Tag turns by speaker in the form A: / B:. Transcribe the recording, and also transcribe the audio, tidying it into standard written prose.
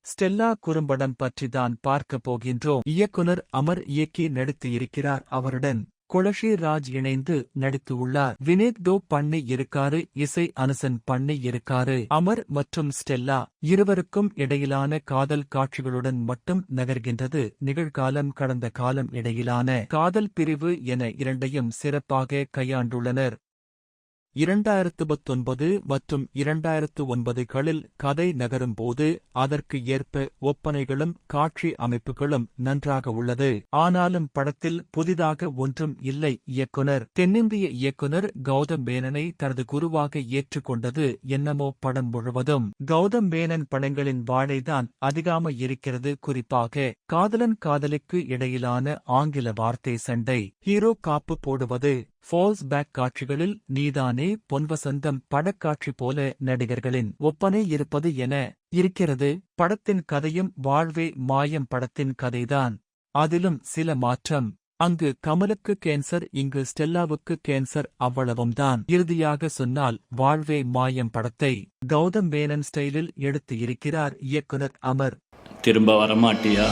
A: Stella குறும்படம் பற்றிதான் பார்க்கப் போகின்றோம். இயக்குனர் அமர் இயக்கி நடித்து இருக்கிறார். அவருடன் குளஷி ராஜ் இணைந்து நடித்து உள்ளார். வினேத் டோ பண்ணி இருக்காரு, இசை அனுசன் பண்ணி இருக்காரு. அமர் மற்றும் ஸ்டெல்லா இருவருக்கும் இடையிலான காதல் காட்சிகளுடன் மட்டும் நகர்கின்றது. நிகழ்காலம் கடந்த காலம் இடையிலான காதல் பிரிவு என இரண்டையும் சிறப்பாக கையாண்டுள்ளனர். 2019 மற்றும் 2009களில் கதை நகரும்போது அதற்கு ஏற்ப ஒப்பனைகளும் காட்சி அமைப்புகளும் நன்றாக உள்ளது. ஆனாலும் படத்தில் புதிதாக ஒன்றும் இல்லை. இயக்குனர் தென்னிந்திய இயக்குனர் கௌதம் மேனனை தனது குருவாக ஏற்றுக்கொண்டது என்னமோ படம் முழுவதும் கௌதம் மேனன் படங்களின் வாழைதான் அதிகமாக இருக்கிறது. குறிப்பாக காதலன் காதலிக்கு இடையிலான ஆங்கில வார்த்தை சண்டை, ஹீரோ காப்பு போடுவது, ஃபால்ஸ் பேக் காட்சிகளில் நீதானே பொன்வசந்தம் படக்காட்சி போல நடிகர்களின் ஒப்பனை இருப்பது என இருக்கிறது. படத்தின் கதையும் வாழ்வே மாயம் படத்தின் கதைதான். அதிலும் சில மாற்றம். அங்கு கமலுக்கு கேன்சர், இங்கு ஸ்டெல்லாவுக்கு கேன்சர், அவ்வளவும்தான். இறுதியாக சொன்னால் வாழ்வே மாயம் படத்தை கௌதம் மேனன் ஸ்டைலில் எடுத்து இருக்கிறார் இயக்குனர் அமர்.
B: திரும்ப வரமாட்டியா?